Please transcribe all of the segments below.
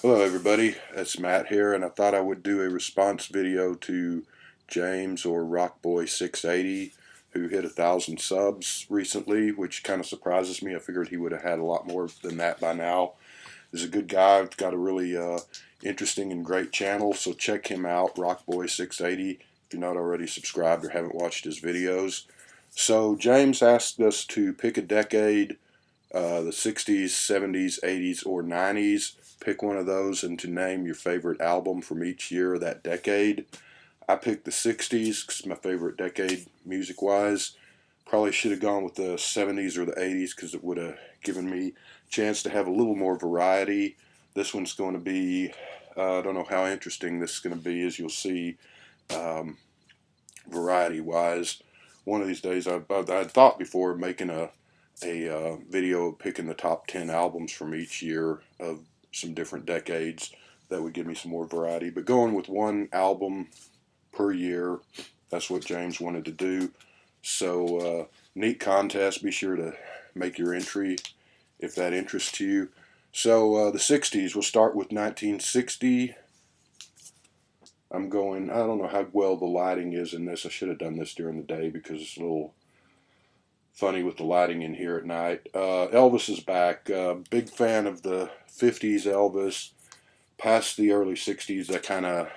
Hello everybody, it's Matt here, and I thought I would do a response video to James or Rockboy680, who hit 1,000 subs recently, which kind of surprises me. I figured he would have had a lot more than that by now. He's a good guy, got a really interesting and great channel, so check him out, Rockboy680, if you're not already subscribed or haven't watched his videos. So James asked us to pick a decade, the 60s, 70s, 80s, or 90s. Pick one of those and to name your favorite album from each year of that decade. I picked the 60s because it's my favorite decade music-wise. Probably should have gone with the 70s or the 80s because it would have given me a chance to have a little more variety. This one's going to be, I don't know how interesting this is going to be, as you'll see, variety-wise. One of these days, I thought before making a video picking the top 10 albums from each year of some different decades. That would give me some more variety. But going with one album per year, that's what James wanted to do. So, neat contest. Be sure to make your entry if that interests you. So, the 60s, we'll start with 1960. I don't know how well the lighting is in this. I should have done this during the day because it's a little funny with the lighting in here at night. Elvis is back. Big fan of the 50s Elvis. Past the early 60s, I kind of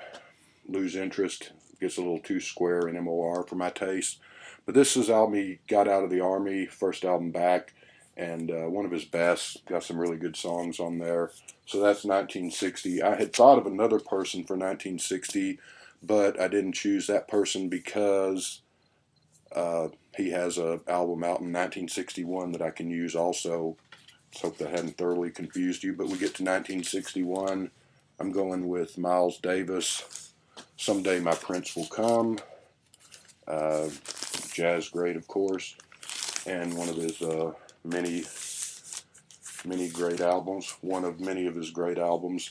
lose interest. Gets a little too square in MOR for my taste. But this is album he got out of the Army, first album back, and one of his best. Got some really good songs on there. So that's 1960. I had thought of another person for 1960, but I didn't choose that person because he has an album out in 1961 that I can use also. Let's hope that hadn't thoroughly confused you. But we get to 1961. I'm going with Miles Davis. Someday My Prince Will Come. Jazz great, of course. And one of his many great albums. One of many of his great albums.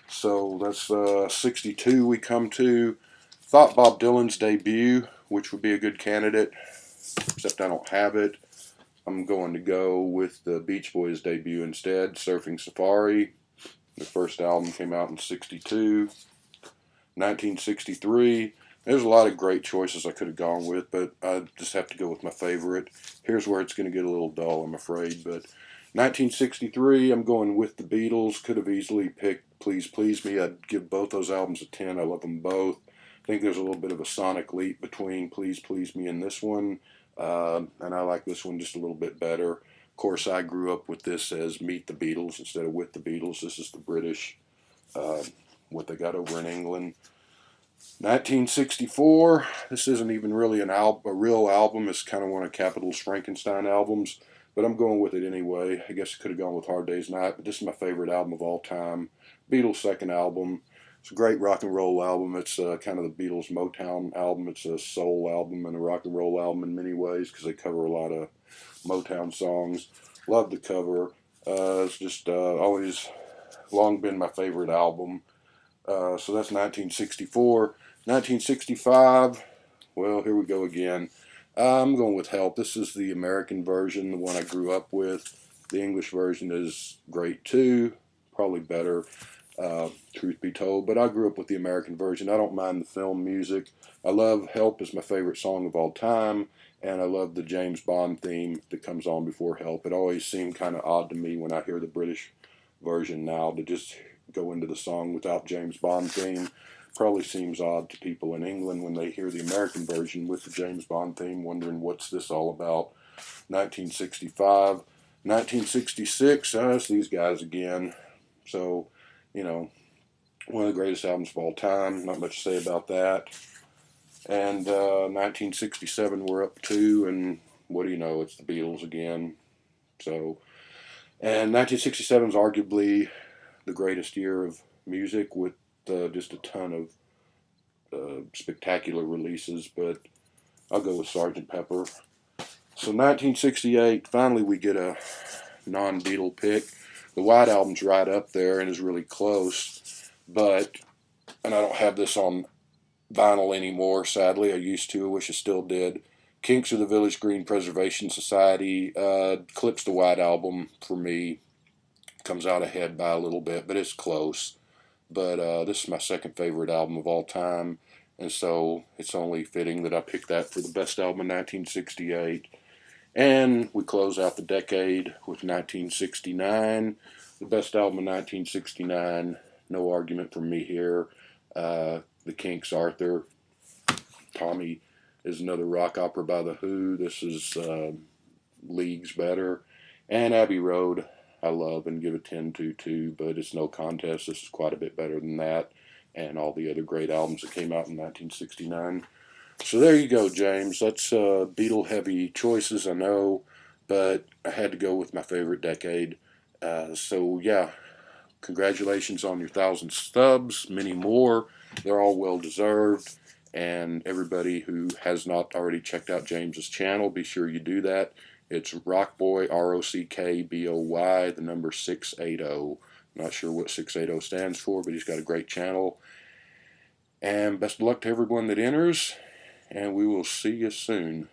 So that's 62 we come to. Thought Bob Dylan's debut, which would be a good candidate, except I don't have it. I'm going to go with the Beach Boys debut instead, Surfing Safari. The first album came out in 62. 1963. There's a lot of great choices I could have gone with, but I just have to go with my favorite. Here's where it's going to get a little dull, I'm afraid. But 1963, I'm going with the Beatles. Could have easily picked Please Please Me. I'd give both those albums a 10. I love them both. I think there's a little bit of a sonic leap between Please Please Me and this one. And I like this one just a little bit better. Of course, I grew up with this as Meet the Beatles instead of With the Beatles. This is the British, what they got over in England. 1964. This isn't even really a real album. It's kind of one of Capitol's Frankenstein albums, but I'm going with it anyway. I guess I could have gone with Hard Day's Night, but this is my favorite album of all time. Beatles' second album. It's a great rock and roll album. It's kind of the Beatles' Motown album. It's a soul album and a rock and roll album in many ways because they cover a lot of Motown songs. Love the cover. It's just always long been my favorite album. So that's 1964. 1965, well, here we go again. I'm going with Help. This is the American version, the one I grew up with. The English version is great too, probably better, truth be told. But I grew up with the American version. I don't mind the film music. I love Help is my favorite song of all time. And I love the James Bond theme that comes on before Help. It always seemed kind of odd to me when I hear the British version now to just go into the song without James Bond theme. Probably seems odd to people in England when they hear the American version with the James Bond theme, wondering what's this all about. 1965. 1966, it's these guys again. So, one of the greatest albums of all time. Not much to say about that. And 1967 we're up to, and what do you know, it's the Beatles again. So, and 1967 is arguably the greatest year of music with just a ton of spectacular releases, but I'll go with Sgt. Pepper. So 1968, finally we get a non-Beatle pick. The White Album's right up there and is really close, and I don't have this on vinyl anymore, sadly. I used to. I wish I still did. Kinks of the Village Green Preservation Society clips the White Album for me. comes out ahead by a little bit, but it's close. But this is my second favorite album of all time, and so it's only fitting that I picked that for the best album in 1968. And we close out the decade with 1969, the best album in 1969. No argument from me here. The Kinks' Arthur. Tommy is another rock opera by The Who. This is leagues better. And Abbey Road, I love and give a 10 to too, but it's no contest. This is quite a bit better than that and all the other great albums that came out in 1969. So there you go, James. That's Beatle heavy choices, I know, but I had to go with my favorite decade. So yeah, congratulations on your 1,000 stubs, many more. They're all well deserved. And everybody who has not already checked out James's channel, be sure you do that. It's Rockboy, Rockboy, the number 680. Not sure what 680 stands for, but he's got a great channel. And best of luck to everyone that enters, and we will see you soon.